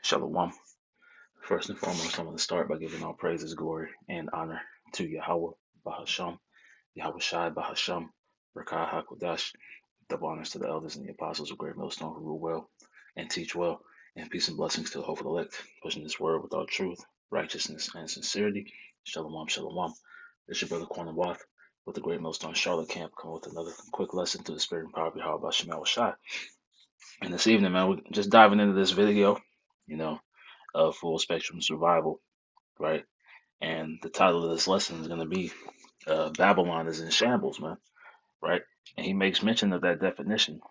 Shalom. First and foremost, I'm going to start by giving all praises, glory, and honor to Yahweh, Bahasham, Yahweh Shai, Bahasham, Rakah HaKodash. Double honors to the elders and the apostles of Great Millstone who rule well and teach well, and peace and blessings to the hopeful elect, pushing this word with all truth, righteousness, and sincerity. Shalom, shalom. It's your brother Quan Wath with the Great Millstone Charlotte Camp, coming with another quick lesson to the spirit and power of Yahweh Bahasham Shai. And this evening, man, we're just diving into this video, you know, of full spectrum survival, right? And the title of this lesson is going to be Babylon is in Shambles, man, right? And he makes mention of that definition,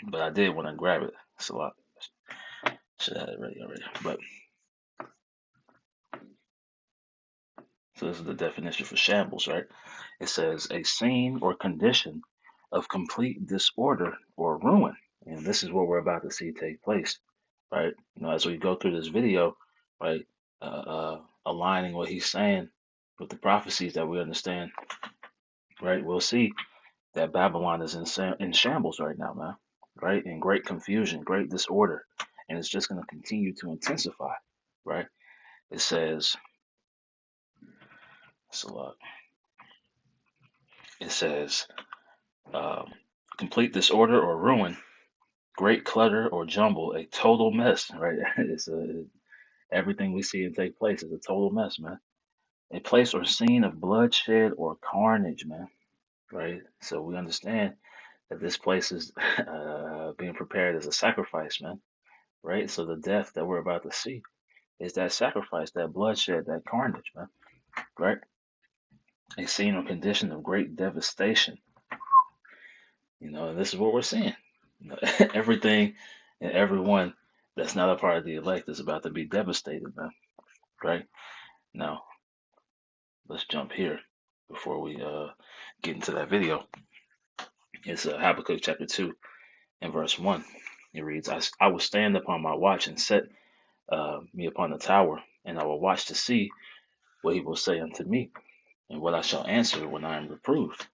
but I did want to grab it. It's a lot. Should have it ready already. But so this is the definition for shambles, right? It says a scene or condition of complete disorder or ruin. And this is what we're about to see take place, right? As we go through this video, right, aligning what he's saying with the prophecies that we understand, right? We'll see that Babylon is in shambles right now, man, right? In great confusion, great disorder, and it's just going to continue to intensify, right? It says, so, it says, um, complete disorder or ruin, great clutter or jumble, a total mess, right? Everything we see and take place is a total mess, man. A place or scene of bloodshed or carnage, man, right? So we understand that this place is being prepared as a sacrifice, man, right? So the death that we're about to see is that sacrifice, that bloodshed, that carnage, man, right? A scene or condition of great devastation, and this is what we're seeing. Everything and everyone that's not a part of the elect is about to be devastated, man, right? Now, let's jump here before we get into that video. It's Habakkuk chapter 2 and verse 1. It reads, I will stand upon my watch and set me upon the tower, and I will watch to see what he will say unto me, and what I shall answer when I am reproved.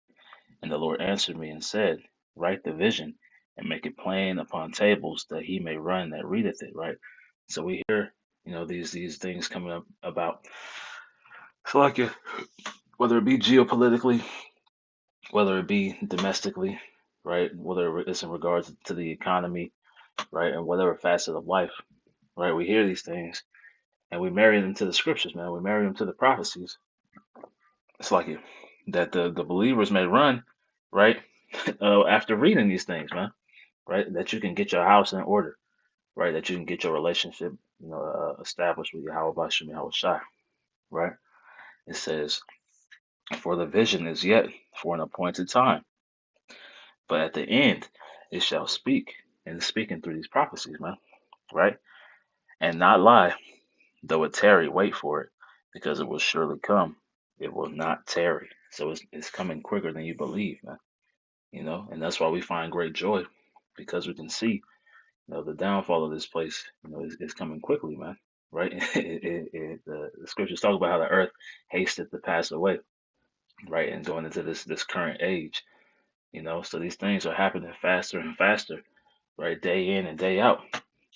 And the Lord answered me and said, write the vision and make it plain upon tables, that he may run that readeth it. Right. So we hear, these things coming up about, so like, whether it be geopolitically, whether it be domestically, right, whether it's in regards to the economy, right, and whatever facet of life, right, we hear these things and we marry them to the scriptures, man. We marry them to the prophecies. It's like it that the believers may run, right, after reading these things, man, right, that you can get your house in order, right, that you can get your relationship, established with Yahweh Bashim Yahweh Shai, right. It says, for the vision is yet for an appointed time, but at the end it shall speak, and it's speaking through these prophecies, man, right, and not lie, though it tarry, wait for it, because it will surely come. It will not tarry. So it's coming quicker than you believe, man. And that's why we find great joy, because we can see, the downfall of this place, is coming quickly, man. Right? The scriptures talk about how the earth hasteth to pass away, right? And going into this current age, so these things are happening faster and faster, right? Day in and day out,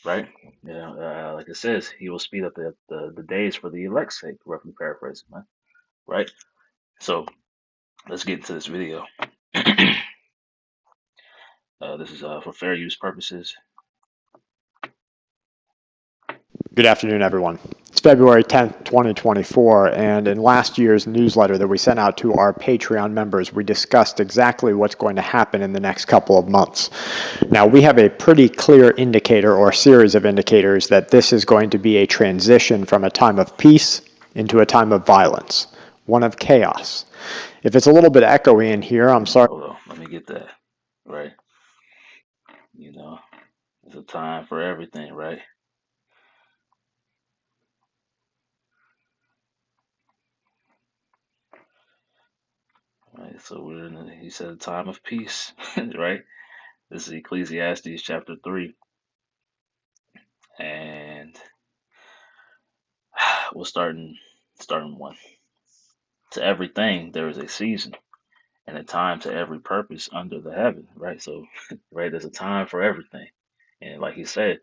right? Like it says, he will speed up the days for the elect's sake, roughly paraphrasing, man. Right? So let's get into this video. This is for fair use purposes. Good afternoon, everyone. It's February 10th, 2024, and in last year's newsletter that we sent out to our Patreon members, we discussed exactly what's going to happen in the next couple of months. Now, we have a pretty clear indicator or series of indicators that this is going to be a transition from a time of peace into a time of violence, one of chaos. If it's a little bit echoey in here, I'm sorry. Hold on, let me get that, right? It's a time for everything, right? Right, so he said, a time of peace, right? This is Ecclesiastes chapter 3, and we'll start in 1. To everything there is a season, and a time to every purpose under the heaven, right? So, right, there's a time for everything, and like he said,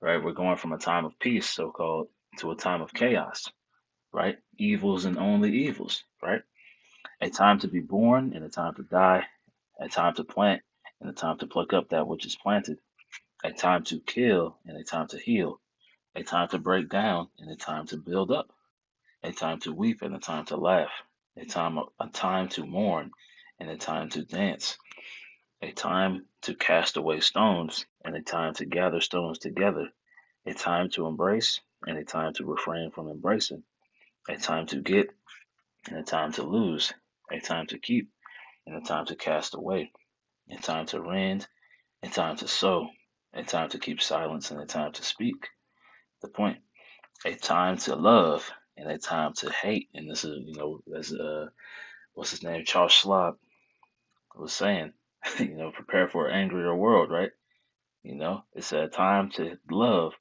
right? We're going from a time of peace, so called, to a time of chaos, right? Evils and only evils, right? A time to be born and a time to die, a time to plant and a time to pluck up that which is planted, a time to kill and a time to heal, a time to break down and a time to build up, a time to weep and a time to laugh, a time to mourn and a time to dance, a time to cast away stones and a time to gather stones together, a time to embrace and a time to refrain from embracing, a time to get and a time to lose, a time to keep and a time to cast away, a time to rend, a time to sow, a time to keep silence and a time to speak. The point, a time to love and a time to hate. And this is, as what's his name, Charles Schwab was saying, prepare for an angrier world, right? It's a time to love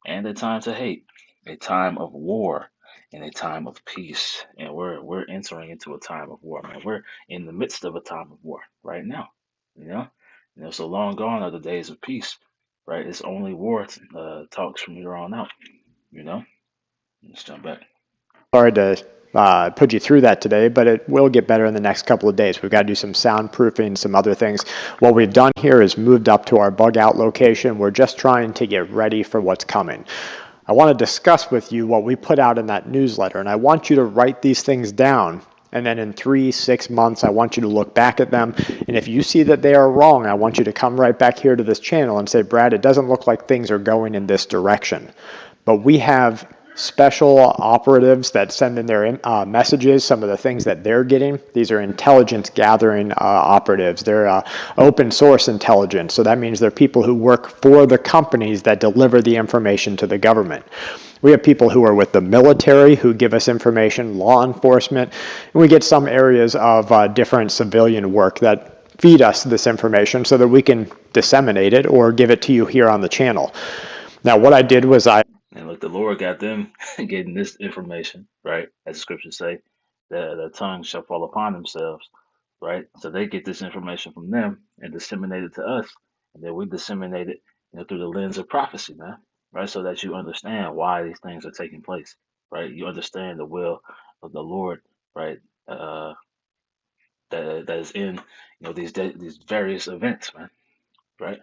and a time to hate, a time of war and a time of peace. And we're entering into a time of war, man. We're in the midst of a time of war right now. You know, so long gone are the days of peace, right? It's only war talks from here on out. You know, let's jump back. Sorry to put you through that today, but it will get better in the next couple of days. We've got to do some soundproofing, some other things. What we've done here is moved up to our bug out location. We're just trying to get ready for what's coming. I want to discuss with you what we put out in that newsletter, and I want you to write these things down. And then in 3-6 months, I want you to look back at them. And if you see that they are wrong, I want you to come right back here to this channel and say, Brad, it doesn't look like things are going in this direction. But we have special operatives that send in their messages, some of the things that they're getting. These are intelligence gathering operatives. They're open source intelligence. So that means they're people who work for the companies that deliver the information to the government. We have people who are with the military who give us information, law enforcement, and we get some areas of different civilian work that feed us this information so that we can disseminate it or give it to you here on the channel. Now, what I did was And look, the Lord got them getting this information, right? As the scriptures say, the tongue shall fall upon themselves, right? So they get this information from them and disseminate it to us, and then we disseminate it, through the lens of prophecy, man, right? So that you understand why these things are taking place, right? You understand the will of the Lord, right? Uh, that is in, these various events, man, right?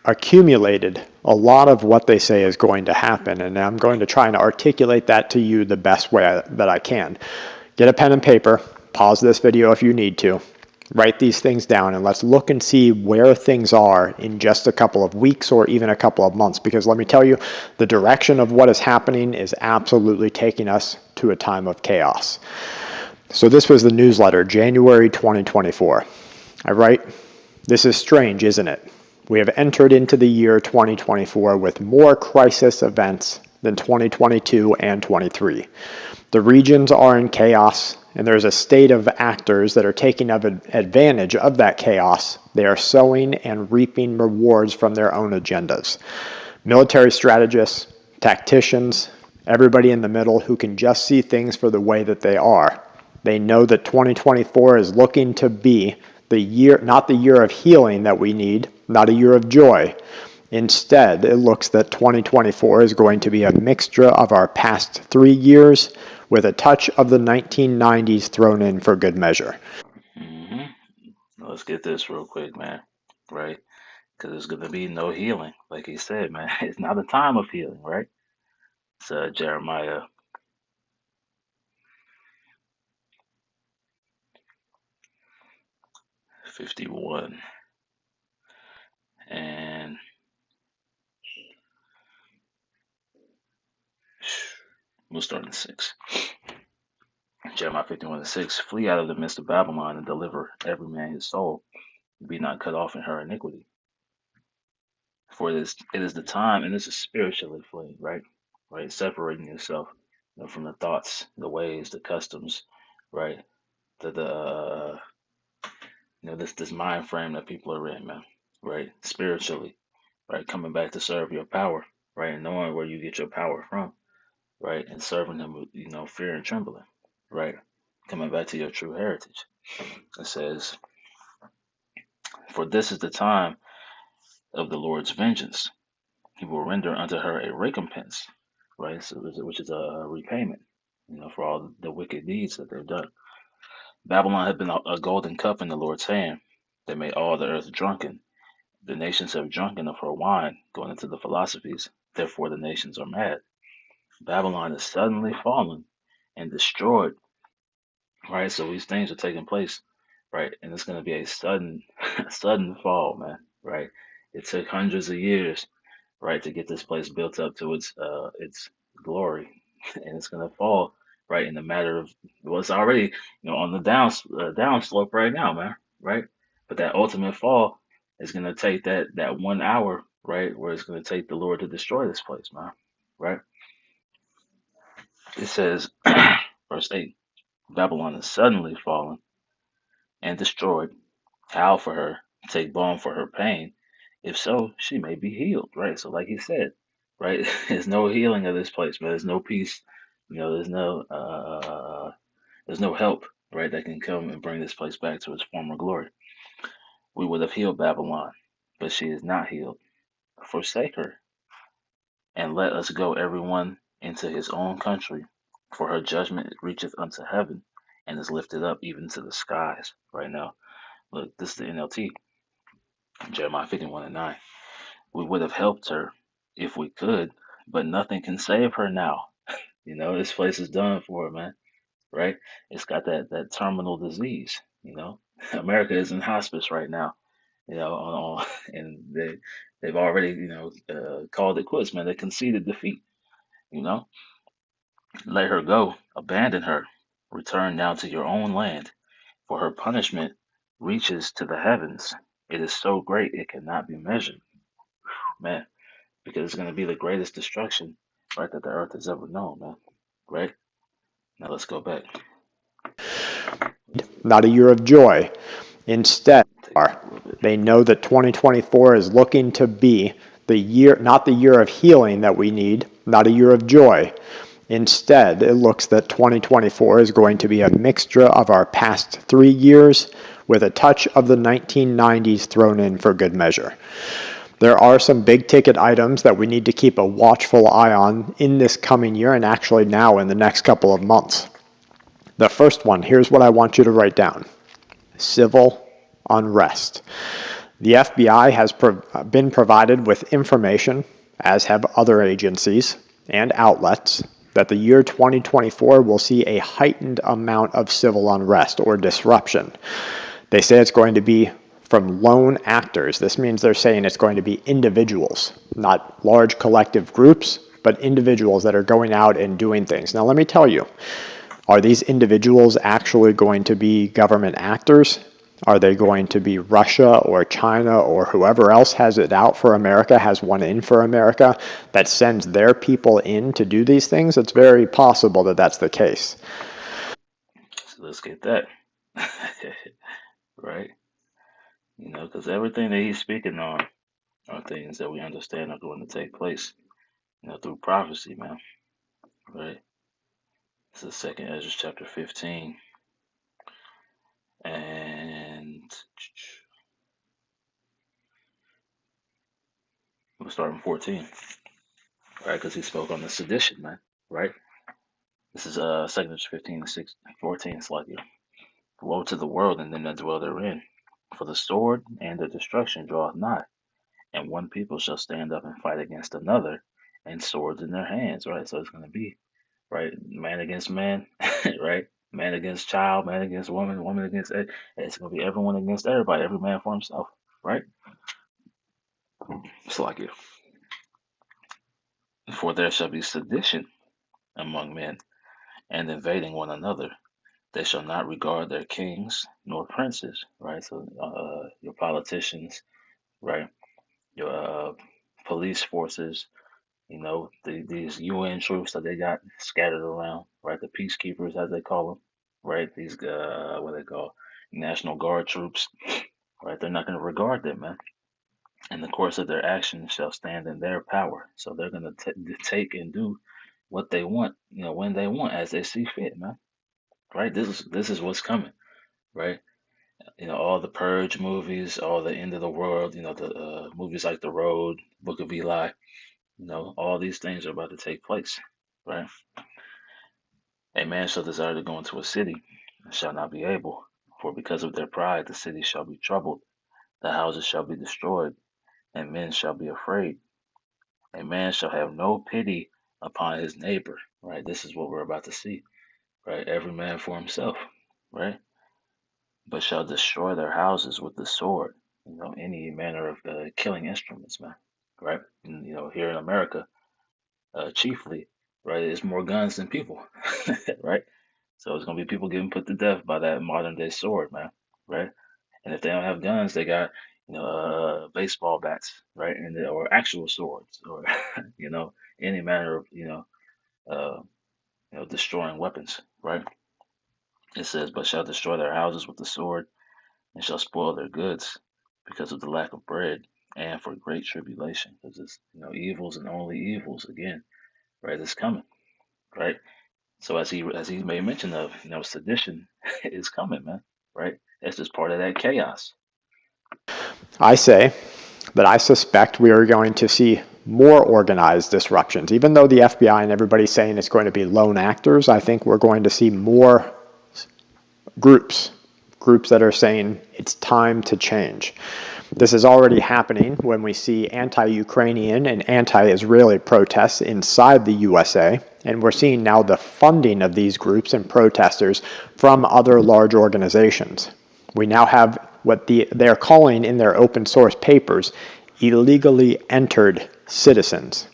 accumulated a lot of what they say is going to happen, and I'm going to try and articulate that to you the best way that I can. Get a pen and paper, pause this video if you need to, write these things down, and let's look and see where things are in just a couple of weeks or even a couple of months, because let me tell you, the direction of what is happening is absolutely taking us to a time of chaos. So this was the newsletter, January 2024. I write, this is strange, isn't it? We have entered into the year 2024 with more crisis events than 2022 and 23. The regions are in chaos, and there's a state of actors that are taking advantage of that chaos. They are sowing and reaping rewards from their own agendas. Military strategists, tacticians, everybody in the middle who can just see things for the way that they are. They know that 2024 is looking to be the year, not the year of healing that we need, not a year of joy. Instead, it looks that 2024 is going to be a mixture of our past 3 years with a touch of the 1990s thrown in for good measure. hmm Let's get this real quick, man, right? Because there's going to be no healing. Like he said, man, it's not a time of healing, right? It's Jeremiah 51. And we'll start in 6. Jeremiah 51 and 6. Flee out of the midst of Babylon and deliver every man his soul. Be not cut off in her iniquity. For it is the time, and this is spiritually fleeing, right? Right? Separating yourself, from the thoughts, the ways, the customs, right? The this mind frame that people are in, man, right? Spiritually, right? Coming back to serve your power, right? And knowing where you get your power from, right? And serving Him with, fear and trembling, right? Coming back to your true heritage. It says, "For this is the time of the Lord's vengeance. He will render unto her a recompense, right? So, which is a repayment, for all the wicked deeds that they've done. Babylon had been a golden cup in the Lord's hand that made all the earth drunken. The nations have drunken of her wine, going into the philosophies. Therefore, the nations are mad. Babylon is suddenly fallen and destroyed, right? So these things are taking place, right? And it's going to be a sudden, sudden fall, man, right? It took hundreds of years, right, to get this place built up to its glory, and it's going to fall, right, in a matter of, well, it's already, on the down slope right now, man, right? But that ultimate fall is going to take that 1 hour, right, where it's going to take the Lord to destroy this place, man, right? It says, verse 8, Babylon is suddenly fallen and destroyed. Howl for her, take balm for her pain. If so, she may be healed, right? So, like he said, right, there's no healing of this place, man. There's no peace. There's no help, right, that can come and bring this place back to its former glory. We would have healed Babylon, but she is not healed. Forsake her, and let us go every one into his own country, for her judgment reacheth unto heaven, and is lifted up even to the skies. Right now, look, this is the NLT, Jeremiah 51:9. We would have helped her if we could, but nothing can save her now. This place is done for her, man. Right? It's got that terminal disease. America is in hospice right now. And they've already called it quits, man. They conceded defeat. You know, let her go, abandon her, return now to your own land, for her punishment reaches to the heavens. It is so great it cannot be measured, man. Because it's going to be the greatest destruction, right, that the earth has ever known, man. Right? Now let's go back. Not a year of joy. Instead, Take it back a little bit. they know that 2024 is looking to be the year, not the year of healing that we need, not a year of joy. Instead, it looks that 2024 is going to be a mixture of our past 3 years with a touch of the 1990s thrown in for good measure. There are some big ticket items that we need to keep a watchful eye on in this coming year and actually now in the next couple of months. The first one, here's what I want you to write down: civil unrest. The FBI has been provided with information, as have other agencies and outlets, that the year 2024 will see a heightened amount of civil unrest or disruption. They say it's going to be from lone actors. This means they're saying it's going to be individuals, not large collective groups, but individuals that are going out and doing things. Now, let me tell you, are these individuals actually going to be government actors? Are they going to be Russia or China or whoever else has it out for America, has one in for America, that sends their people in to do these things? It's very possible that that's the case. So let's get that. Right? Because everything that he's speaking on are things that we understand are going to take place, through prophecy, man. Right? This is Second Ezra chapter 15. And we'll start in 14. Right? Because he spoke on the sedition, man. Right? This is Second Ezra 15 and 14. It's like, woe to the world and them that dwell therein. For the sword and the destruction draweth nigh, and one people shall stand up and fight against another, and swords in their hands, right? So it's going to be, right, man against man, right? Man against child, man against woman, woman against, it's going to be everyone against everybody, every man for himself, right? It's like it. For there shall be sedition among men, and invading one another. They shall not regard their kings nor princes, right? So your politicians, right? Your police forces, these UN troops that they got scattered around, right? The peacekeepers, as they call them, right? These, what they call, National Guard troops, right? They're not going to regard them, man. And the course of their actions shall stand in their power. So they're going to take and do what they want, when they want, as they see fit, man. Right? This is what's coming, right? All the Purge movies, all the End of the World, the movies like The Road, Book of Eli, All these things are about to take place, right? A man shall desire to go into a city and shall not be able, for because of their pride the city shall be troubled, the houses shall be destroyed, and men shall be afraid. A man shall have no pity upon his neighbor, right? This is what we're about to see, right? Every man for himself, right? But shall destroy their houses with the sword, any manner of killing instruments, man, right? And, here in America, chiefly, right, it's more guns than people, right? So it's gonna be people getting put to death by that modern day sword, man, right? And if they don't have guns, they got baseball bats, right, or actual swords, or any manner of uh, destroying weapons, right? It says, "But shall destroy their houses with the sword, and shall spoil their goods, because of the lack of bread, and for great tribulation." Because it's evils and only evils again, right? It's coming, right? So as he made mention of, sedition is coming, man, right? That's just part of that chaos. I say that I suspect we are going to see more organized disruptions. Even though the FBI and everybody's saying it's going to be lone actors, I think we're going to see more groups, groups that are saying it's time to change. This is already happening when we see anti-Ukrainian and anti-Israeli protests inside the USA, and we're seeing now the funding of these groups and protesters from other large organizations. We now have what they're calling in their open source papers illegally entered citizens.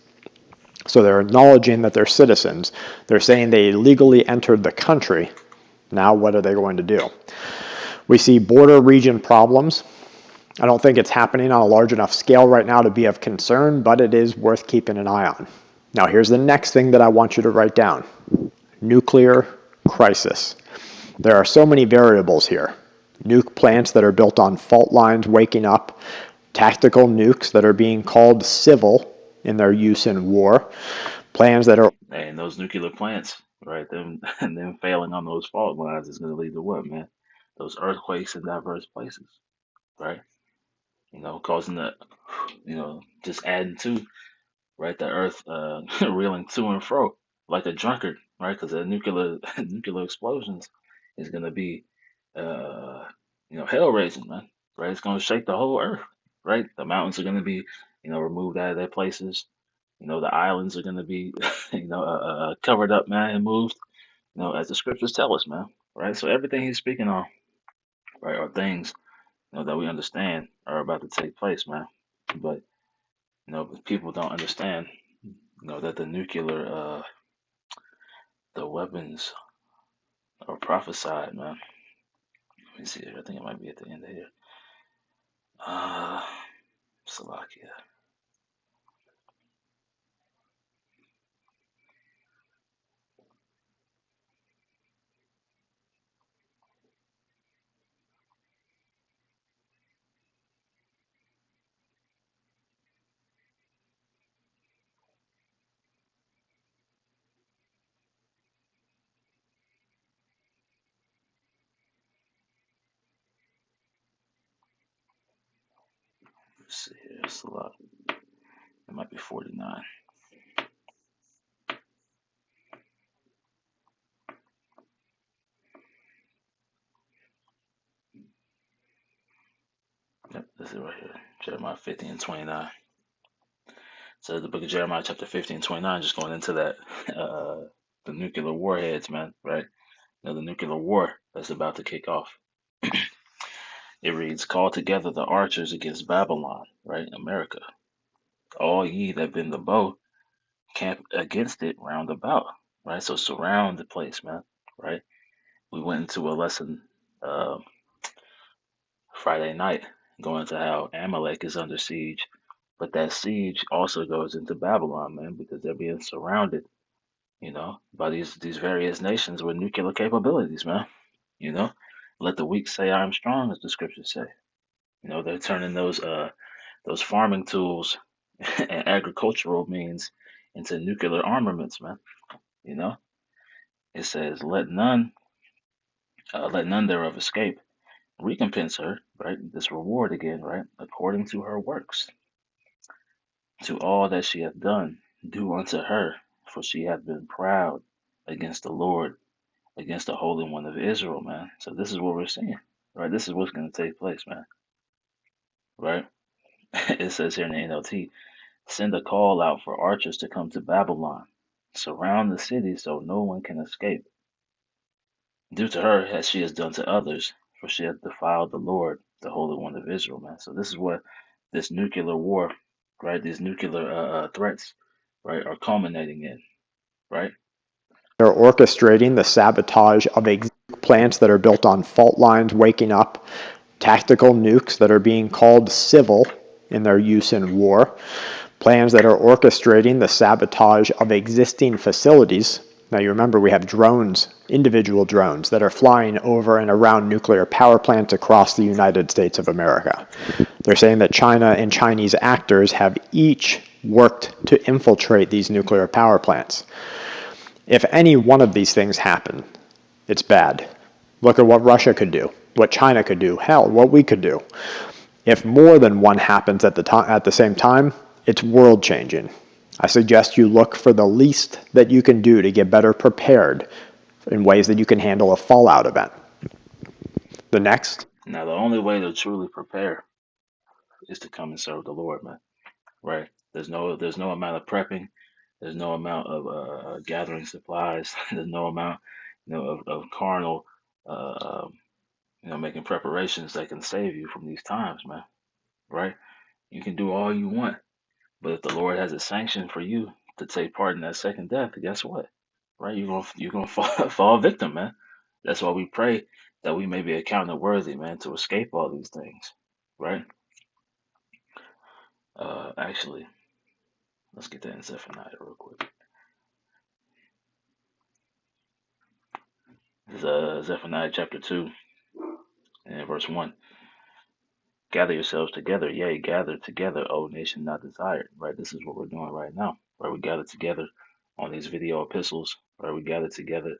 So they're acknowledging that they're citizens. They're saying they illegally entered the country. Now, what are they going to do? We see border region problems. I don't think it's happening on a large enough scale right now to be of concern, but it is worth keeping an eye on. Now, here's the next thing that I want you to write down: nuclear crisis. There are so many variables here. Nuke plants that are built on fault lines waking up, tactical nukes that are being called civil in their use in war, plans that are And those nuclear plants, right? Them and them failing on those fault lines is going to lead to what, man? Those earthquakes in diverse places, right? Causing the, just adding to, right, the earth reeling to and fro like a drunkard, right? Because the nuclear nuclear explosions is going to be, uh, hell raising, man, right? It's going to shake the whole earth, right? The mountains are going to be, removed out of their places. The islands are going to be, covered up, man, and moved, as the scriptures tell us, man, right? So everything he's speaking on, right, are things, that we understand are about to take place, man. But people don't understand, that the weapons are prophesied, man. Let me see here. I think it might be at the end of here. Uh, Salakia. Let's see here. Salakia. It might be 49. Yep, this is right here. Jeremiah 50 and 29. So the book of Jeremiah, chapter 50 and 29, just going into that, the nuclear warheads, man, right? The nuclear war that's about to kick off. It reads, "Call together the archers against Babylon," right? America. "All ye that bend the bow, camp against it round about," right? So surround the place, man, right? We went into a lesson uh, Friday night going into how Amalek is under siege, but that siege also goes into Babylon, man, because they're being surrounded, by these various nations with nuclear capabilities, man. You know, let the weak say I'm strong, as the scriptures say. They're turning those farming tools and agricultural means into nuclear armaments, man. You know, it says, let none thereof escape. Recompense her, right? This reward again, right? According to her works. to all that she hath done, do unto her, for she hath been proud against the Lord, against the Holy One of Israel, man. So this is what we're seeing, right? This is what's going to take place, man, right? It says here in the NLT, send a call out for archers to come to Babylon, surround the city so no one can escape. Do to her as she has done to others, for she hath defiled the Lord, the Holy One of Israel, man. So this is what this nuclear war, right? These nuclear threats, right, are culminating in, right? They're orchestrating the sabotage of plants that are built on fault lines waking up, tactical nukes that are being called civil in their use in war, plans that are orchestrating the sabotage of existing facilities. Now, you remember we have drones, individual drones, that are flying over and around nuclear power plants across the United States of America. They're saying that China and Chinese actors have each worked to infiltrate these nuclear power plants. If any one of these things happen, it's bad. Look at what Russia could do, what China could do, hell, what we could do. If more than one happens at the same time, it's world changing. I suggest you look for the least that you can do to get better prepared in ways that you can handle a fallout event. The next. Now, the only way to truly prepare is to come and serve the Lord, man. Right? There's no amount of prepping. There's no amount of gathering supplies. There's no amount, of carnal, uh, um, making preparations that can save you from these times, man. Right? You can do all you want, but if the Lord has a sanction for you to take part in that second death, guess what? Right? You're gonna fall victim, man. That's why we pray that we may be accounted worthy, man, to escape all these things. Right? Actually, let's get that in Zephaniah real quick. This is Zephaniah chapter 2 and verse 1. Gather yourselves together, yea, gather together, O nation not desired. Right? This is what we're doing right now. Right? We gather together on these video epistles. Right? We gather together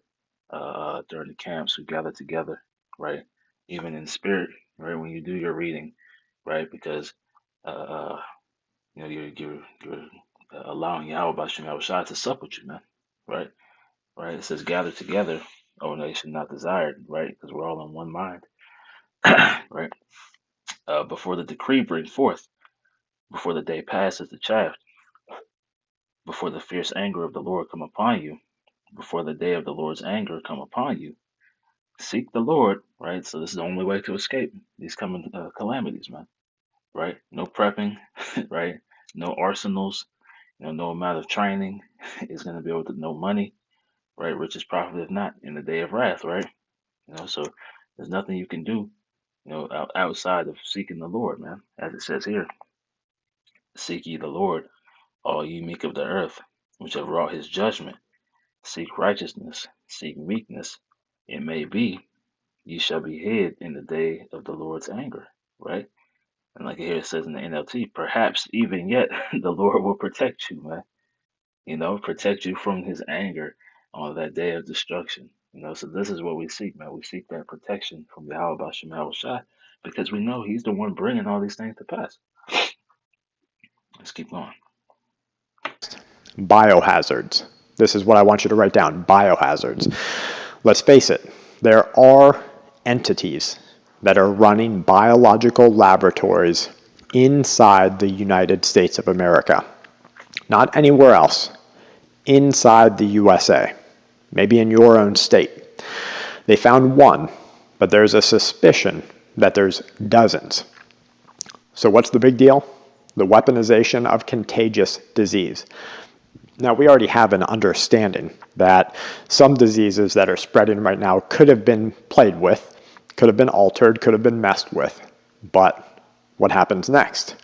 during the camps. We gather together. Right? Even in spirit. Right? When you do your reading. Right? Because uh, uh, you're allowing Yahweh Bashim Yahushua to sup with you, man. Right? Right? It says gather together, O nation not desired. Right? Because we're all in one mind. Right? Before the decree bring forth, before the day passes the chaff, before the fierce anger of the Lord come upon you, before the day of the Lord's anger come upon you, seek the Lord, right? So this is the only way to escape these coming calamities, man, right? No prepping, right? No arsenals, no amount of training is going to be able to, no money, right? Riches profit if not in the day of wrath, right? So there's nothing you can do, outside of seeking the Lord, man. As it says here, seek ye the Lord, all ye meek of the earth, which have wrought his judgment. Seek righteousness, seek meekness. It may be ye shall be hid in the day of the Lord's anger. Right? And like here it says in the NLT, perhaps even yet the Lord will protect you, man. Protect you from his anger on that day of destruction. So this is what we seek, man. We seek that protection from Yahweh Bashem Shai because we know he's the one bringing all these things to pass. Let's keep going. Biohazards. This is what I want you to write down, biohazards. Let's face it, there are entities that are running biological laboratories inside the United States of America. Not anywhere else, inside the USA, maybe in your own state. They found one, but there's a suspicion that there's dozens. So what's the big deal? The weaponization of contagious disease. Now, we already have an understanding that some diseases that are spreading right now could have been played with, could have been altered, could have been messed with. But what happens next?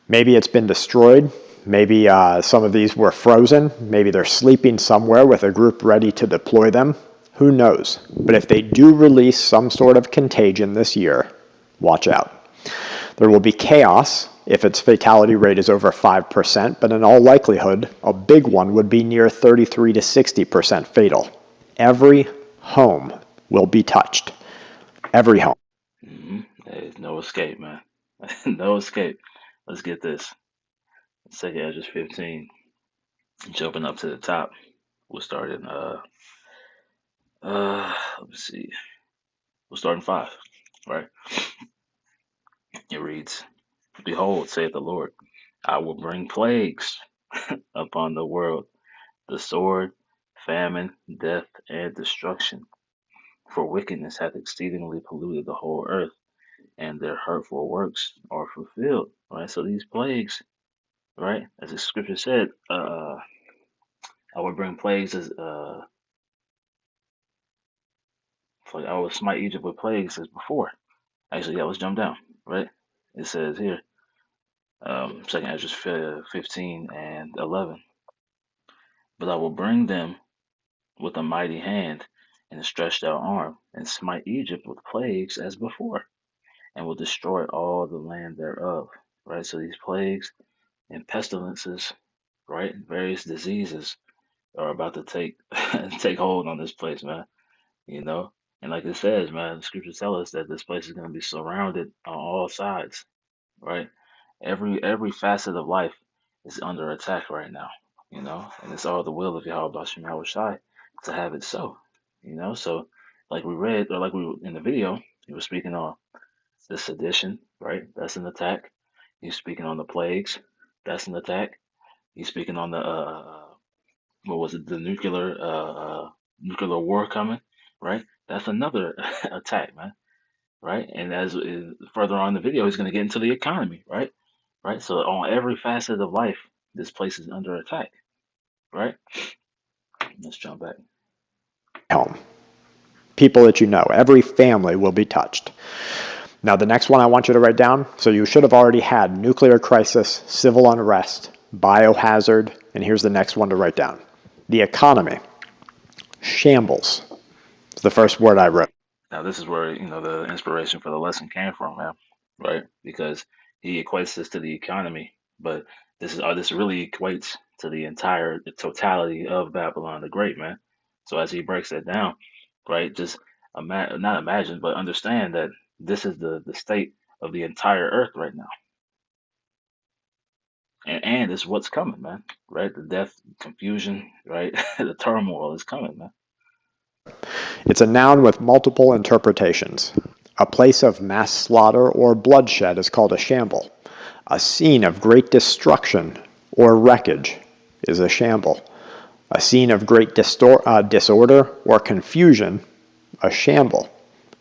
Maybe it's been destroyed. Maybe some of these were frozen. Maybe they're sleeping somewhere with a group ready to deploy them. Who knows? But if they do release some sort of contagion this year, watch out. There will be chaos if its fatality rate is over 5%, but in all likelihood, a big one would be near 33 to 60% fatal. Every home will be touched. Every home. There's no escape, man. No escape. Let's get this. Second Ezra 15, jumping up to the top. We'll start in let me see. We'll start in 5, right? It reads, Behold, saith the Lord, I will bring plagues upon the world, the sword, famine, death, and destruction. For wickedness hath exceedingly polluted the whole earth, and their hurtful works are fulfilled. Right? So these plagues, right, as the scripture said, I will bring plagues as I will smite Egypt with plagues as before. Actually, yeah, let's jump down, right? It says here, second Ezra 15 and 11. But I will bring them with a mighty hand and a stretched out arm, and smite Egypt with plagues as before, and will destroy all the land thereof. Right? So these plagues and pestilences, right? Various diseases are about to take take hold on this place, man. You know? And like it says, man, the scriptures tell us that this place is gonna be surrounded on all sides, right? Every facet of life is under attack right now, and it's all the will of Yahweh Bashim Yahweh Shai to have it so, So, like we read, or like we in the video, he was speaking on the sedition, right? That's an attack. He's speaking on the plagues. That's an attack. He's speaking on the what was it? The nuclear war coming, right? That's another attack, man, right? And as further on in the video, he's going to get into the economy, right? Right? So on every facet of life, this place is under attack, right? Let's jump back. Home. People that you know, every family will be touched. Now, the next one I want you to write down, so you should have already had nuclear crisis, civil unrest, biohazard, and here's the next one to write down. The economy. Shambles. It's the first word I wrote. Now, this is where, the inspiration for the lesson came from, man, right? Because he equates this to the economy, but this really equates to the totality of Babylon the Great, man. So as he breaks that down, right, just not imagine, but understand that this is the state of the entire earth right now. And it's what's coming, man, right? The death, confusion, right? The turmoil is coming, man. It's a noun with multiple interpretations. A place of mass slaughter or bloodshed is called a shamble. A scene of great destruction or wreckage is a shamble. A scene of great disorder or confusion, a shamble.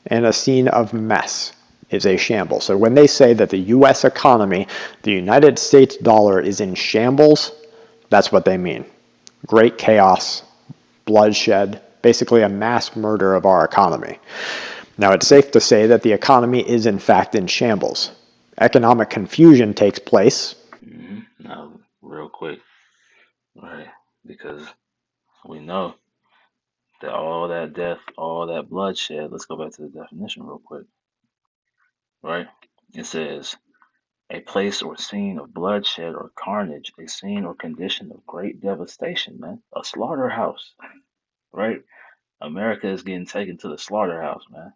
And a scene of mess is a shamble. So when they say that the U.S. economy, the United States dollar is in shambles, that's what they mean. Great chaos, bloodshed, basically a mass murder of our economy. Now, it's safe to say that the economy is in fact in shambles. Economic confusion takes place. Now, real quick, right? Because we know that all that death, all that bloodshed, let's go back to the definition real quick, right? It says, a place or scene of bloodshed or carnage, a scene or condition of great devastation, man. A slaughterhouse, right? America is getting taken to the slaughterhouse, man.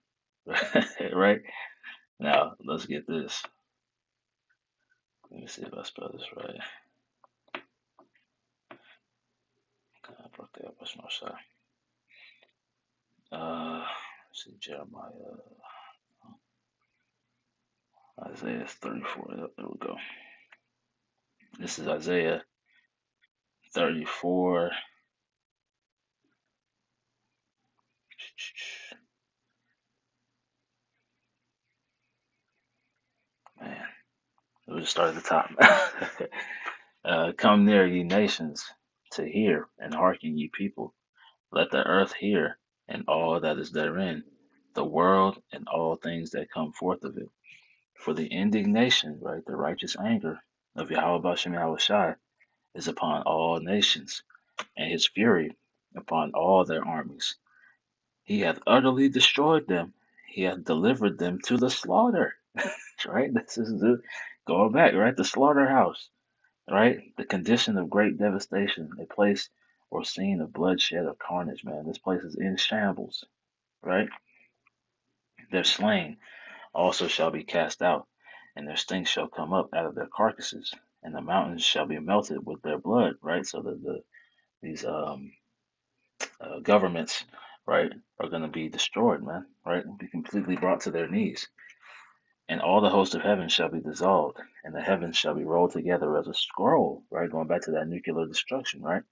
Right? Now, let's get this. Let me see if I spell this right. I brought that up. What's my shot? Let's see, Jeremiah, Isaiah 34. There we go. This is Isaiah 34. Man, we'll just start at the top. Come near, ye nations, to hear, and hearken, ye people. Let the earth hear, and all that is therein, the world, and all things that come forth of it. For the indignation, right, the righteous anger of Yahweh Bashem Yahweh Shai is upon all nations, and his fury upon all their armies. He hath utterly destroyed them. He hath delivered them to the slaughter. Right? This is the going back, right? The slaughterhouse, right? The condition of great devastation, a place or scene of bloodshed or carnage, man. This place is in shambles, right? Their slain also shall be cast out, and their stink shall come up out of their carcasses, and the mountains shall be melted with their blood, right? So these governments, right, are going to be destroyed, man, right? Be completely brought to their knees. And all the host of heaven shall be dissolved, and the heavens shall be rolled together as a scroll, right? Going back to that nuclear destruction, right?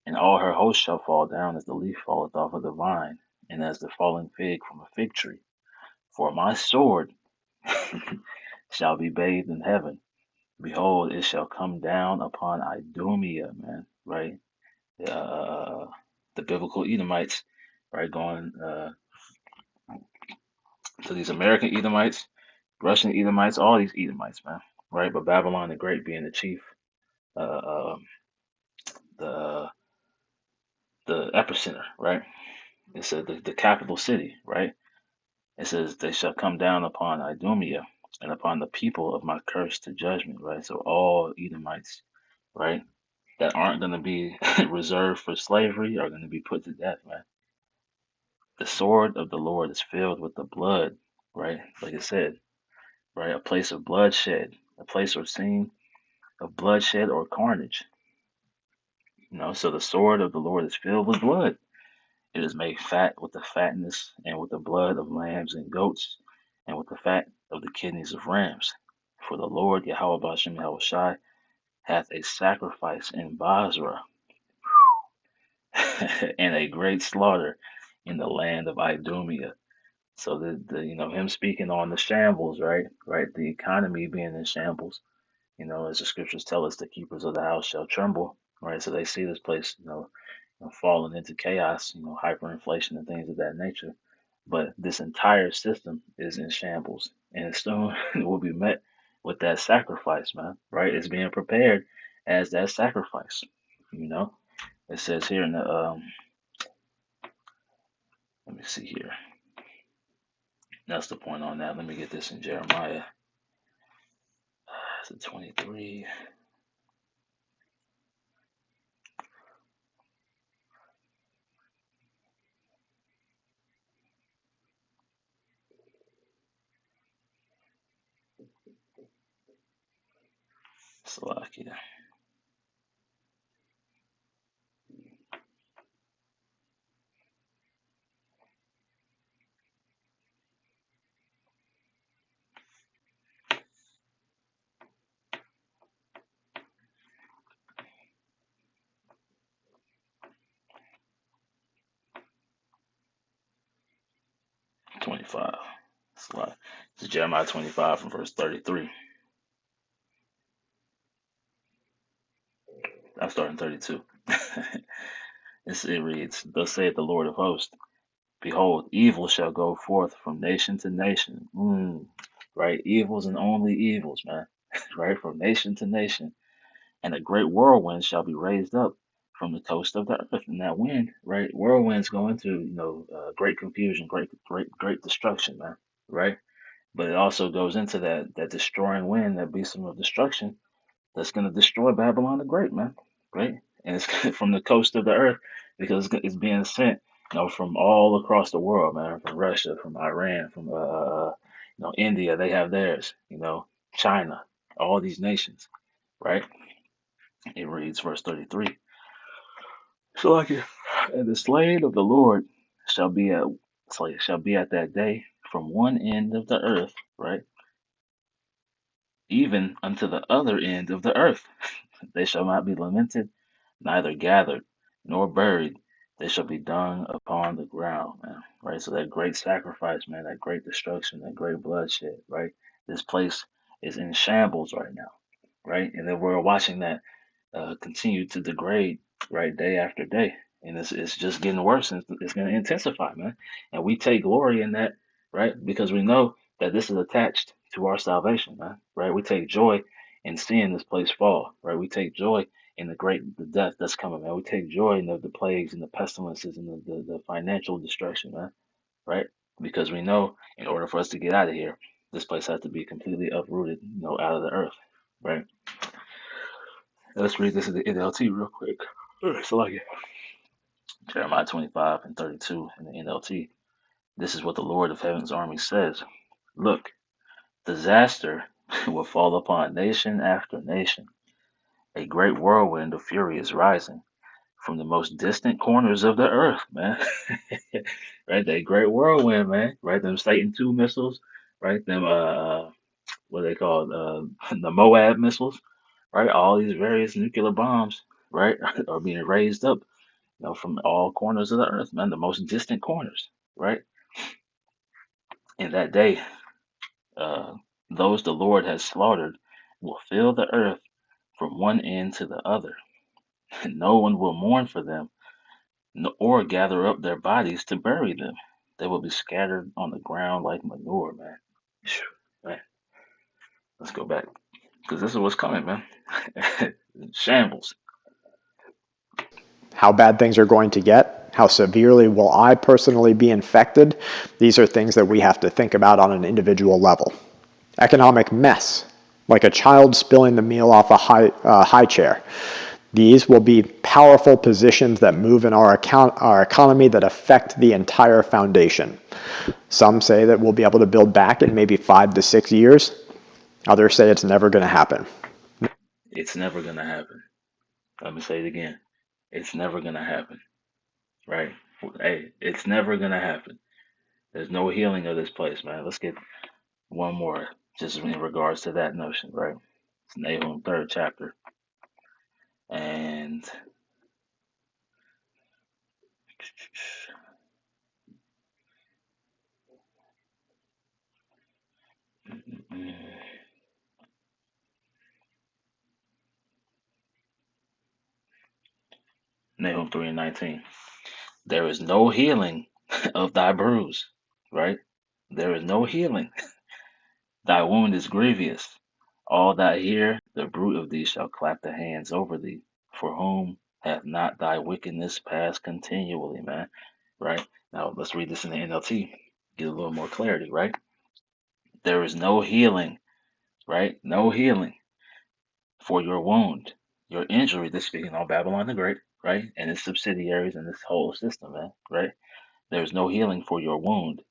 And all her hosts shall fall down as the leaf falleth off of the vine, and as the falling fig from a fig tree. For my sword shall be bathed in heaven. Behold, it shall come down upon Idumea, man, right? Uh, the biblical Edomites, right? Going to these American Edomites, Russian Edomites, all these Edomites, man, right? But Babylon the Great being the chief, uh, the the epicenter, right? It said the capital city, right? It says they shall come down upon Idumea and upon the people of my curse to judgment, right? So all Edomites, right, that aren't going to be reserved for slavery are going to be put to death, man. The sword of the Lord is filled with the blood, right? Like I said, right? A place of bloodshed, a place or scene of bloodshed or carnage. So the sword of the Lord is filled with blood. It is made fat with the fatness and with the blood of lambs and goats and with the fat of the kidneys of rams. For the Lord Yahweh Bashem Yahushai hath a sacrifice in Basra and a great slaughter in the land of Idumea. So him speaking on the shambles, right? Right, the economy being in shambles. As the scriptures tell us, the keepers of the house shall tremble, right? So they see this place, falling into chaos, hyperinflation and things of that nature. But this entire system is in shambles, and soon it will be met with that sacrifice, man. Right? It's being prepared as that sacrifice. You know, it says here in the let me see here. That's the point on that. Let me get this in Jeremiah. Is it 23? 25. This is Jeremiah 25 from verse 33. I'm starting 32. It reads, Thus saith the Lord of hosts, Behold, evil shall go forth from nation to nation. Right? Evils and only evils, man. Right? From nation to nation. And a great whirlwind shall be raised up from the coast of the earth. And that wind, right? Whirlwinds go into, great confusion, great destruction, man. Right? But it also goes into that destroying wind, that beast of destruction that's going to destroy Babylon the Great, man. Right? And it's from the coast of the earth because it's being sent, from all across the world, man. From Russia, from Iran, from India, they have theirs. China, all these nations, right? It reads verse 33. So like it, and the slain of the Lord shall be at shall be at that day from one end of the earth, right, even unto the other end of the earth. They shall not be lamented, neither gathered, nor buried. They shall be dung upon the ground, man. Right? So that great sacrifice, man, that great destruction, that great bloodshed, right? This place is in shambles right now, right? And then we're watching that continue to degrade, right, day after day. And it's just getting worse and it's going to intensify, man. And we take glory in that, right? Because we know that this is attached to our salvation, man, right? We take joy in seeing this place fall, right? We take joy in the death that's coming, man. We take joy in the plagues and the pestilences and the financial destruction, man, right? Because we know in order for us to get out of here, this place has to be completely uprooted, out of the earth, right? Let's read this in the NLT real quick. So like Jeremiah 25 and 32 in the NLT. This is what the Lord of Heaven's army says. Look, disaster will fall upon nation after nation. A great whirlwind of fury is rising from the most distant corners of the earth, man. Right, that great whirlwind, man. Right, them Satan II missiles, right? Them what they call the Moab missiles, right? All these various nuclear bombs, right, are being raised up, from all corners of the earth, man, the most distant corners, right? In that day, uh, those the Lord has slaughtered will fill the earth from one end to the other. No one will mourn for them, or gather up their bodies to bury them. They will be scattered on the ground like manure, man. Man, let's go back because this is what's coming, man. Shambles. How bad things are going to get, how severely will I personally be infected, these are things that we have to think about on an individual level. Economic mess, like a child spilling the meal off a high chair. These will be powerful positions that move in our economy that affect the entire foundation. Some say that we'll be able to build back in maybe 5 to 6 years. Others say it's never going to happen. It's never gonna happen. Let me say it again. It's never gonna happen, right? Hey, it's never gonna happen. There's no healing of this place, man. Let's get one more, just in regards to that notion, right? It's Nahum third chapter, and Nahum 3:19. There is no healing of thy bruise, right? There is no healing. Thy wound is grievous. All that hear the bruit of thee shall clap their hands over thee. For whom hath not thy wickedness passed continually, man? Right? Now let's read this in the NLT. Get a little more clarity, right? There is no healing, right? No healing for your wound, your injury. This speaking on Babylon the Great, right? And its subsidiaries and this whole system, man, right? There is no healing for your wound.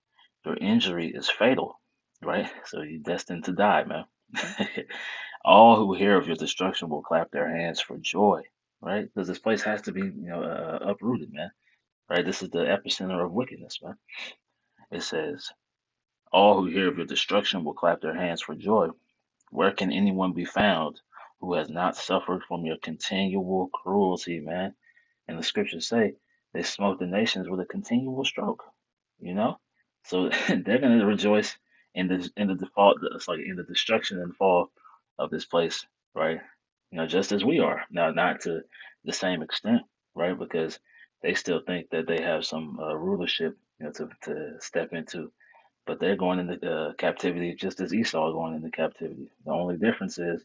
Your injury is fatal, right? So you're destined to die, man. All who hear of your destruction will clap their hands for joy, right? Because this place has to be, uprooted, man. Right? This is the epicenter of wickedness, man. It says, all who hear of your destruction will clap their hands for joy. Where can anyone be found who has not suffered from your continual cruelty, man? And the scriptures say they smote the nations with a continual stroke, you know? So they're gonna rejoice in the default, it's like in the destruction and fall of this place, right? Just as we are. Now, not to the same extent, right? Because they still think that they have some rulership, to step into, but they're going into captivity just as Esau is going into captivity. The only difference is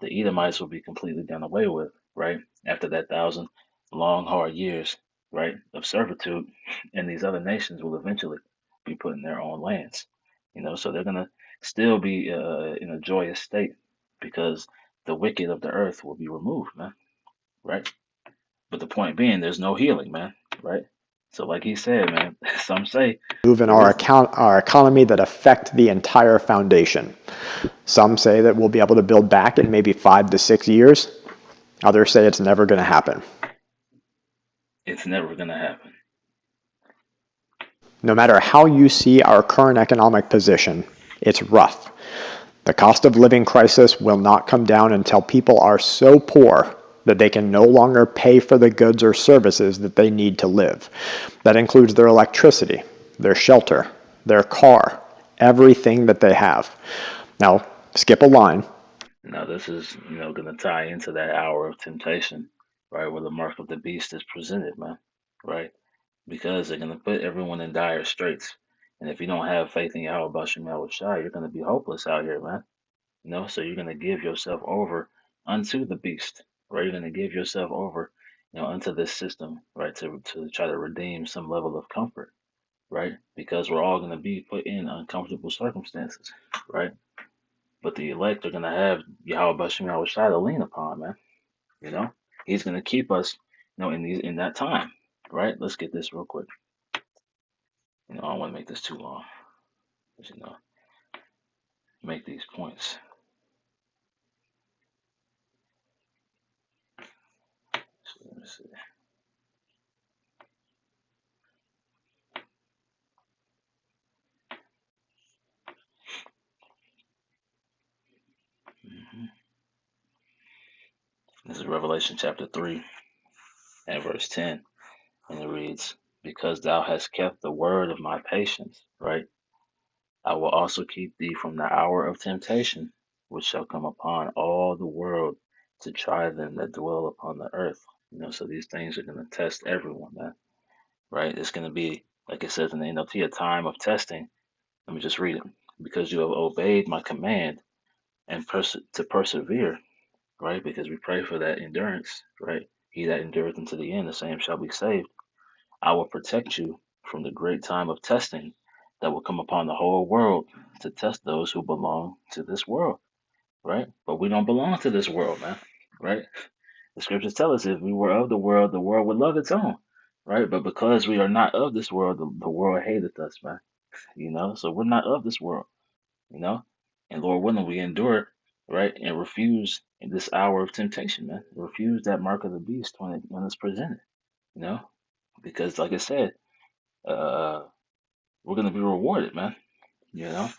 the Edomites will be completely done away with, right? After that 1,000 long, hard years, right, of servitude, and these other nations will eventually be put in their own lands. So they're gonna still be in a joyous state because the wicked of the earth will be removed, man, right? But the point being, there's no healing, man, right? So, like he said, man, some say Move in there is. our economy that affect the entire foundation. Some say that we'll be able to build back in maybe 5 to 6 years. Others say it's never going to happen. It's never gonna happen. No matter how you see our current economic position, it's rough. The cost of living crisis will not come down until people are so poor that they can no longer pay for the goods or services that they need to live. That includes their electricity, their shelter, their car, everything that they have. Now, skip a line. Now, this is, going to tie into that hour of temptation, right, where the mark of the beast is presented, man, right? Because they're going to put everyone in dire straits. And if you don't have faith in Yahweh Bashim Shai, you're going to be hopeless out here, man. So you're going to give yourself over unto the beast, right? You're going to give yourself over, unto this system, right, to try to redeem some level of comfort, right? Because we're all going to be put in uncomfortable circumstances, right? But the elect are gonna have Yahweh Bashim Yahweh Shai to lean upon, man. You know, He's gonna keep us, in that time, right? Let's get this real quick. I don't want to make this too long. But, make these points. Let's see. Mhm. This is Revelation chapter 3 and verse 10. And it reads, because thou hast kept the word of my patience, right? I will also keep thee from the hour of temptation, which shall come upon all the world to try them that dwell upon the earth. So these things are going to test everyone, man, right? It's going to be, like it says in the NLT, a time of testing. Let me just read it. Because you have obeyed my command and to persevere, right? Because we pray for that endurance, right? He that endureth unto the end, the same shall be saved. I will protect you from the great time of testing that will come upon the whole world to test those who belong to this world, right? But we don't belong to this world, man, right? The scriptures tell us if we were of the world would love its own, right? But because we are not of this world, the world hateth us, man, So we're not of this world, you know? And Lord willing, we endure, right? And refuse in this hour of temptation, man. Refuse that mark of the beast when it's presented, you know? Because, like I said, uh, we're going to be rewarded, man, you know,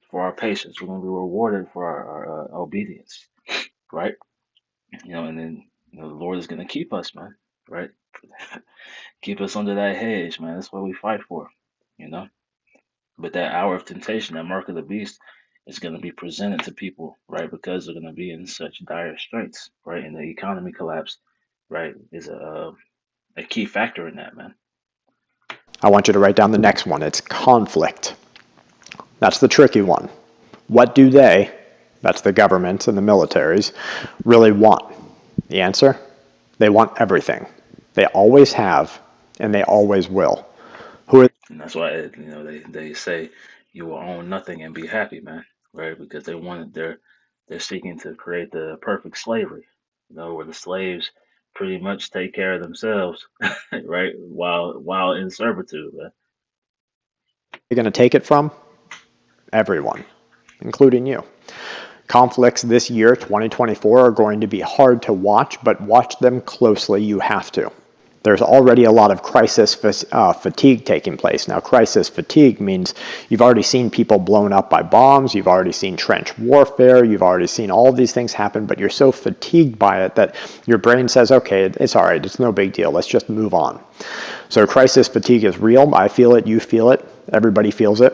for our patience. We're going to be rewarded for our obedience, right? And then, the Lord is going to keep us, man, right? Keep us under that hedge, man. That's what we fight for, you know. But that hour of temptation, that mark of the beast, is going to be presented to people, right? Because they're going to be in such dire straits, right? And the economy collapse, right, is a key factor in that, man. I want you to write down the next one. It's conflict. That's the tricky one. What do they, that's the government and the militaries, really want? The answer? They want everything. They always have, and they always will. Who are And that's why they say you will own nothing and be happy, man, right? Because they're seeking to create the perfect slavery, where the slaves pretty much take care of themselves, right? While in servitude, man. they going to take it from? Everyone, including you. Conflicts this year, 2024, are going to be hard to watch, but watch them closely. You have to. There's already a lot of crisis fatigue taking place. Now, crisis fatigue means you've already seen people blown up by bombs, you've already seen trench warfare, you've already seen all of these things happen, but you're so fatigued by it that your brain says, okay, it's all right, it's no big deal, let's just move on. So crisis fatigue is real. I feel it, you feel it, everybody feels it.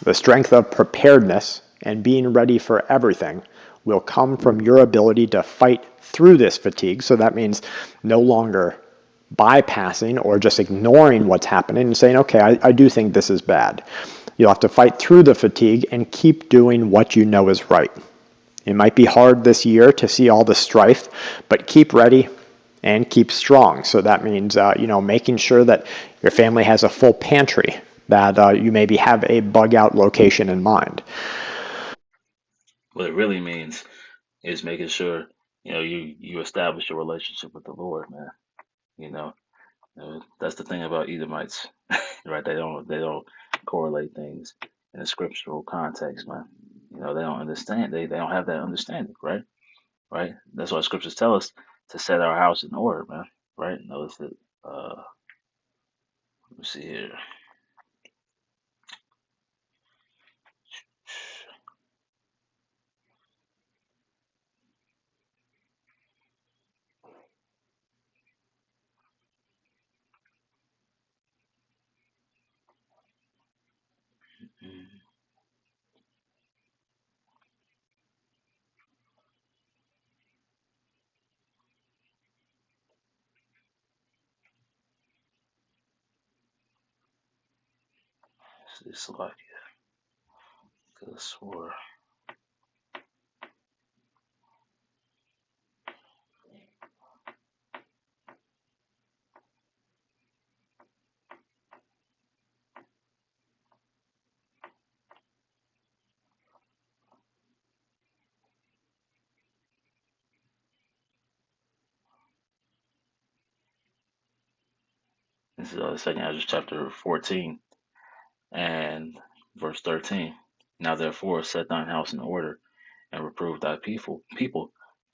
The strength of preparedness and being ready for everything will come from your ability to fight through this fatigue. So that means no longer bypassing or just ignoring what's happening and saying, okay, I do think this is bad. You'll have to fight through the fatigue and keep doing what you know is right. It might be hard this year to see all the strife, but keep ready and keep strong. So that means, making sure that your family has a full pantry, that you maybe have a bug out location in mind. What it really means is making sure you establish a relationship with the Lord, man. You know, that's the thing about Edomites, right? They don't correlate things in a scriptural context, man. They don't understand. They don't have that understanding, right? Right. That's why scriptures tell us to set our house in order, man. Right. Notice that. Let me see here. Mm, it's like this war. This is Second Ezra chapter 14 and verse 13. Now therefore set thine house in order and reprove thy people,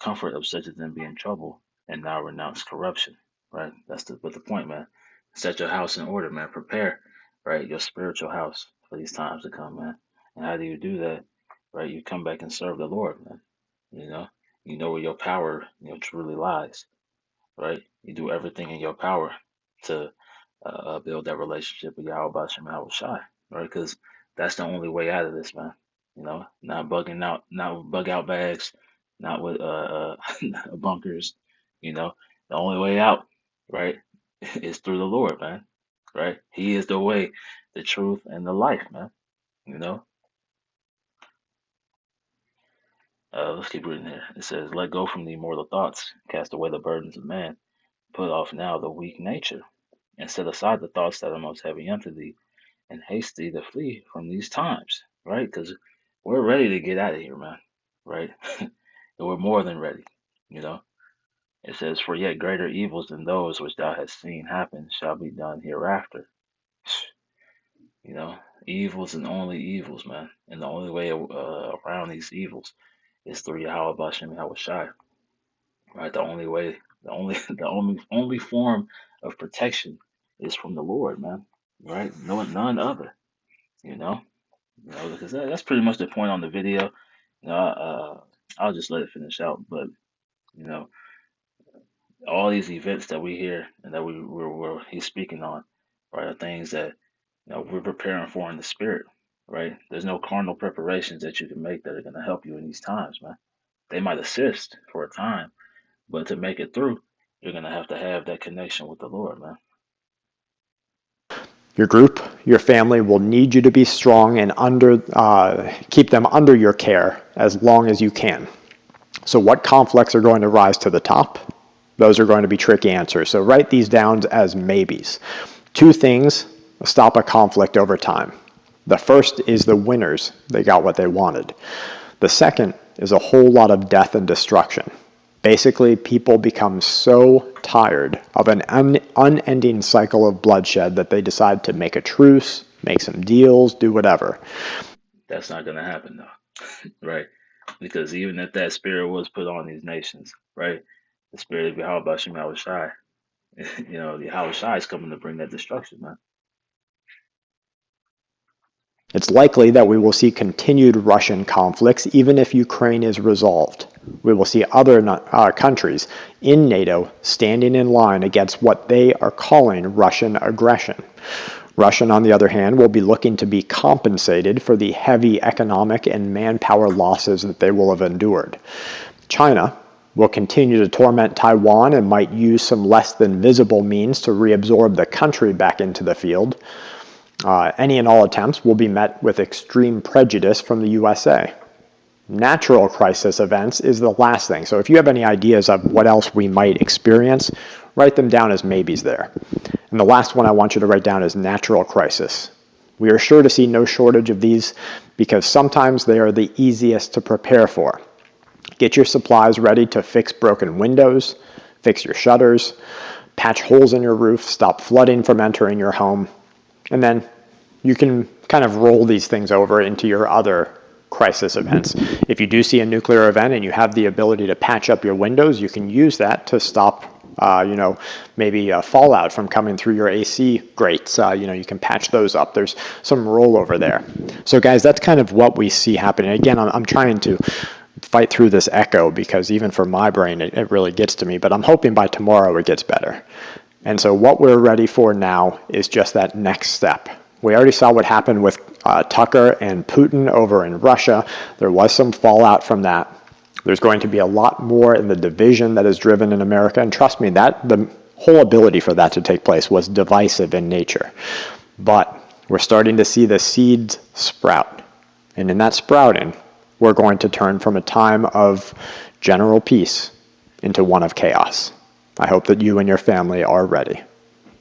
comfort of such as them be in trouble, and now renounce corruption. right? But the point, man. Set your house in order, man. Prepare, right, your spiritual house for these times to come, man. And how do you do that? Right, you come back and serve the Lord, man. You know, you know where your power, truly lies, right? You do everything in your power to build that relationship with Yahweh Bashem Yahweh Shai, right? Because that's the only way out of this, man. Not bugging out, not with bug out bags, not with bunkers. You know, the only way out, right, is through the Lord, man. Right? He is the way, the truth, and the life, man. You know. Let's keep reading here. It says, "Let go from the immortal thoughts, cast away the burdens of man, put off now the weak nature, and set aside the thoughts that are most heavy unto thee, and haste thee to flee from these times," right? Because we're ready to get out of here, man, right? And we're more than ready, you know. It says, "For yet greater evils than those which thou hast seen happen shall be done hereafter." You know, evils and only evils, man. And the only way around these evils is through Yahweh Bashem Yahweh Shai, right? The only way, the only, the only form of protection is from the Lord, man, right? No, none other, you know. Because that's pretty much the point on the video. I'll just let it finish out. But you know, all these events that we hear and that he's speaking on, right, are things that we're preparing for in the spirit, right? There's no carnal preparations that you can make that are going to help you in these times, man. They might assist for a time, but to make it through, you're going to have that connection with the Lord, man. Your group, your family will need you to be strong and keep them under your care as long as you can. So what conflicts are going to rise to the top? Those are going to be tricky answers. So write these down as maybes. Two things stop a conflict over time. The first is the winners. They got what they wanted. The second is a whole lot of death and destruction. Basically, people become so tired of an unending cycle of bloodshed that they decide to make a truce, make some deals, do whatever. That's not going to happen, though, right? Because even if that spirit was put on these nations, right, the spirit of Yahweh Bashem Yahweh Shai, the Yahweh Shai is coming to bring that destruction, man. It's likely that we will see continued Russian conflicts even if Ukraine is resolved. We will see other countries in NATO standing in line against what they are calling Russian aggression. Russia, on the other hand, will be looking to be compensated for the heavy economic and manpower losses that they will have endured. China will continue to torment Taiwan and might use some less than visible means to reabsorb the country back into the field. Any and all attempts will be met with extreme prejudice from the USA. Natural crisis events is the last thing. So if you have any ideas of what else we might experience, write them down as maybes there. And the last one I want you to write down is natural crisis. We are sure to see no shortage of these because sometimes they are the easiest to prepare for. Get your supplies ready to fix broken windows, fix your shutters, patch holes in your roof, stop flooding from entering your home, and then you can kind of roll these things over into your other crisis events. If you do see a nuclear event and you have the ability to patch up your windows, you can use that to stop, maybe fallout from coming through your AC grates. You can patch those up. There's some rollover there. So guys, that's kind of what we see happening. Again, I'm trying to fight through this echo because even for my brain, it really gets to me, but I'm hoping by tomorrow it gets better. And so what we're ready for now is just that next step. We already saw what happened with Tucker and Putin over in Russia. There was some fallout from that. There's going to be a lot more in the division that is driven in America. And trust me, that the whole ability for that to take place was divisive in nature. But we're starting to see the seeds sprout. And in that sprouting, we're going to turn from a time of general peace into one of chaos. I hope that you and your family are ready.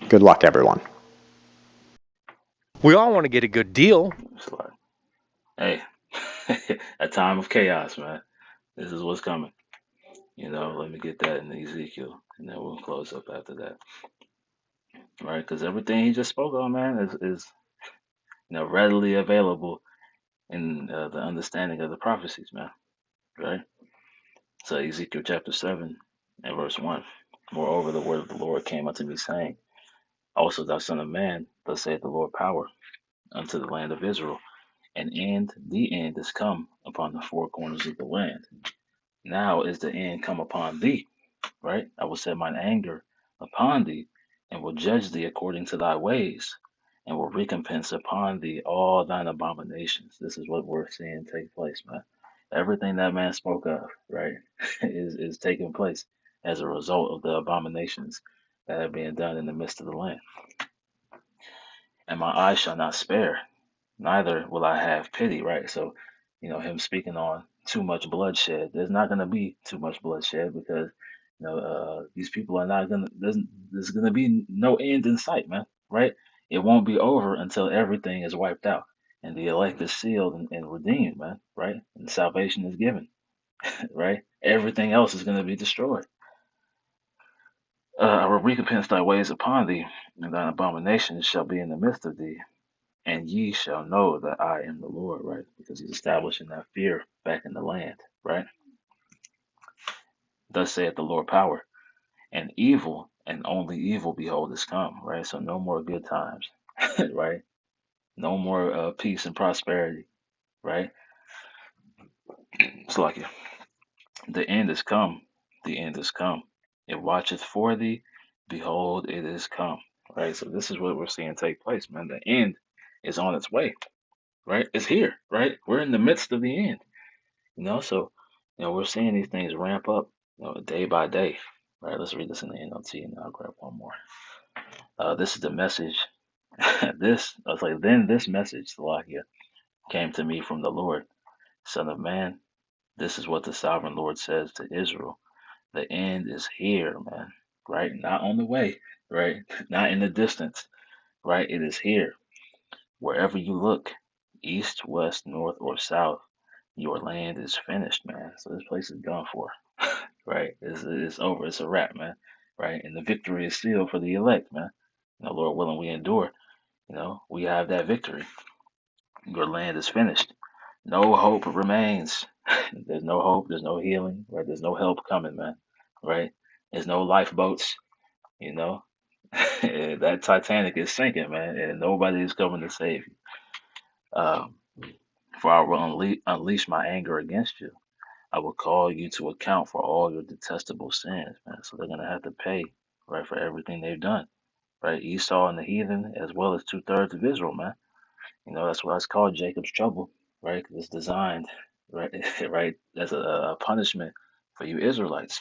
Good luck, everyone. We all want to get a good deal. It's like, hey, a time of chaos, man. This is what's coming. Let me get that in Ezekiel, and then we'll close up after that, right? Because everything he just spoke on, man, is readily available in the understanding of the prophecies, man, right? So Ezekiel chapter 7 and verse 1. Moreover, the word of the Lord came unto me, saying, Also thou son of man, thus saith the Lord power unto the land of Israel, the end is come upon the four corners of the land. Now is the end come upon thee, right? I will set mine anger upon thee, and will judge thee according to thy ways, and will recompense upon thee all thine abominations. This is what we're seeing take place, man. Everything that man spoke of, right, is taking place as a result of the abominations that are being done in the midst of the land. And my eyes shall not spare, neither will I have pity, right? So, him speaking on too much bloodshed. There's not going to be too much bloodshed because, these people are not going to, there's going to be no end in sight, man, right? It won't be over until everything is wiped out and the elect is sealed and redeemed, man, right? And salvation is given, right? Everything else is going to be destroyed. I will recompense thy ways upon thee, and thine abominations shall be in the midst of thee, and ye shall know that I am the Lord, right? Because he's establishing that fear back in the land, right? Thus saith the Lord power, and evil, and only evil, behold, is come, right? So no more good times, right? No more peace and prosperity, right? It's like the end is come, the end is come. It watcheth for thee, behold, it is come, right? So this is what we're seeing take place, man. The end is on its way, right? It's here, right? We're in the midst of the end. So, we're seeing these things ramp up, day by day. Right, let's read this in the NLT and I'll grab one more. This is the message. I was like, then this message, Salakia, came to me from the Lord, Son of man. This is what the sovereign Lord says to Israel. The end is here, man. Right? Not on the way, right? Not in the distance, right? It is here. Wherever you look, east, west, north, or south, your land is finished, man. So this place is done for. Right? It's over. It's a wrap, man. Right? And the victory is sealed for the elect, man. Lord willing, we endure. We have that victory. Your land is finished. No hope remains. There's no hope. There's no healing. Right? There's no help coming, man. Right? There's no lifeboats. You know, that Titanic is sinking, man, and nobody is coming to save you. For I will unleash my anger against you. I will call you to account for all your detestable sins, man. So they're gonna have to pay, right, for everything they've done, right? Esau and the heathen, as well as 2/3 of Israel, man. That's why it's called Jacob's trouble, right? 'Cause it's designed, right, right, as a punishment for you Israelites.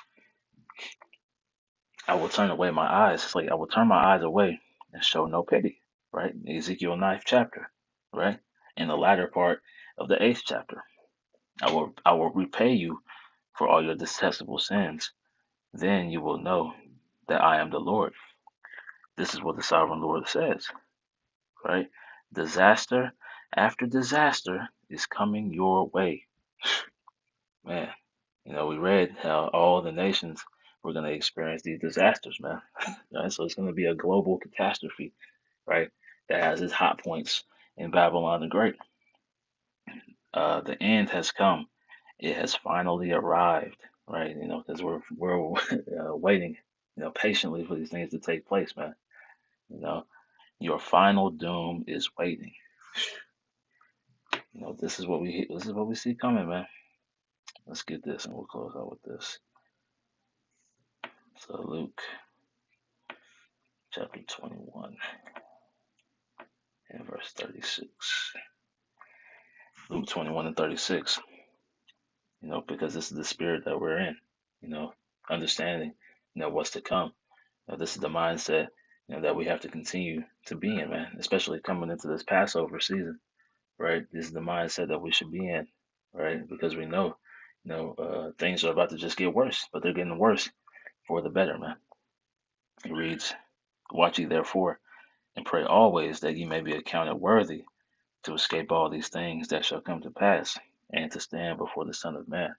I will turn away my eyes. It's like I will turn my eyes away and show no pity, right? Ezekiel 9th chapter, right? In the latter part of the 8th chapter, I will repay you for all your detestable sins. Then you will know that I am the Lord. This is what the sovereign Lord says, right? Disaster after disaster is coming your way. Man, we read how all the nations were going to experience these disasters, man. Right? So it's going to be a global catastrophe, right? That has its hot points in Babylon the Great. The end has come. It has finally arrived, right? Because we're waiting, patiently for these things to take place, man. You know, your final doom is waiting. This is what we see coming, man. Let's get this, and we'll close out with this. So Luke chapter 21 and verse 36. Luke 21 and 36. Because this is the spirit that we're in. Understanding, what's to come. This is the mindset, that we have to continue to be in, man. Especially coming into this Passover season, right? This is the mindset that we should be in, right? Because we know, things are about to just get worse, but they're getting worse for the better, man. It reads, "Watch ye therefore, and pray always that ye may be accounted worthy to escape all these things that shall come to pass, and to stand before the Son of Man."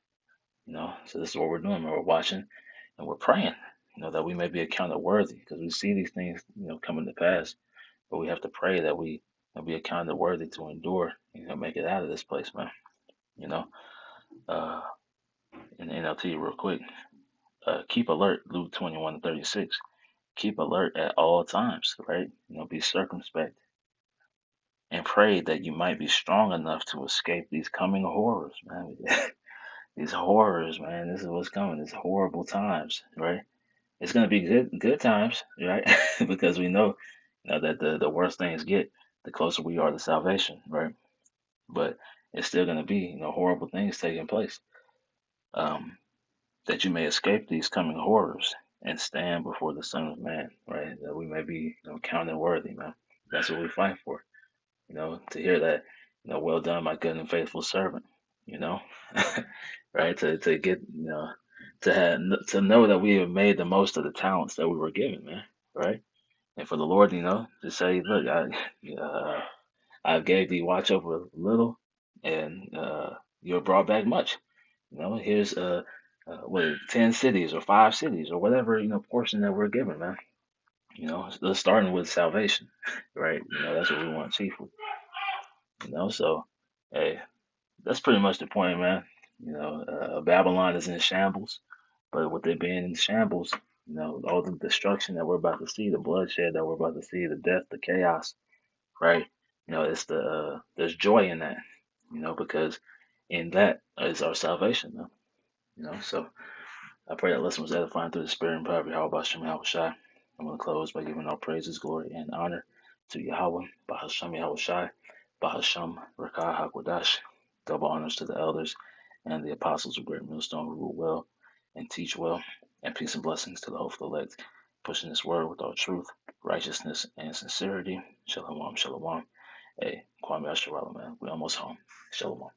So this is what we're doing. We're watching and we're praying, that we may be accounted worthy, because we see these things, coming to pass. But we have to pray that we be accounted worthy to endure, make it out of this place, man. You know, uh, in the NLT, real quick, Keep alert, Luke 21:36. Keep alert at all times, right? Be circumspect and pray that you might be strong enough to escape these coming horrors, man. These horrors, man. This is what's coming. These horrible times, right? It's gonna be good times, right? Because we know, that the worse things get, the closer we are to salvation, right? But it's still gonna be, horrible things taking place. Um, that you may escape these coming horrors and stand before the Son of Man, right? That we may be, counted worthy, man. That's what we fight for, to hear that, well done, my good and faithful servant, you know, right? To get, to know that we have made the most of the talents that we were given, man, right? And for the Lord, to say, look, I gave thee watch over little, and you have brought back much. Here's what 10 cities or 5 cities or whatever portion that we're given, man. Let's starting with salvation, right? That's what we want chiefly. So hey, that's pretty much the point, man. Babylon is in shambles, but with it being in shambles, all the destruction that we're about to see, the bloodshed that we're about to see, the death, the chaos, right? It's there's joy in that, because in that is our salvation, man. So I pray that lesson was edifying through the Spirit and power of Yahweh Bashem Yahweh Shai. I'm going to close by giving all praises, glory, and honor to Yahweh, Bahashem Yahweh Shai, Bahashem Rakah HaKodash. Double honors to the elders and the apostles of Great Millstone who rule well and teach well, and peace and blessings to the hopeful elect, pushing this word with all truth, righteousness, and sincerity. Shalom, shalom. Hey, Kwame Asherala, man. We almost home. Shalom.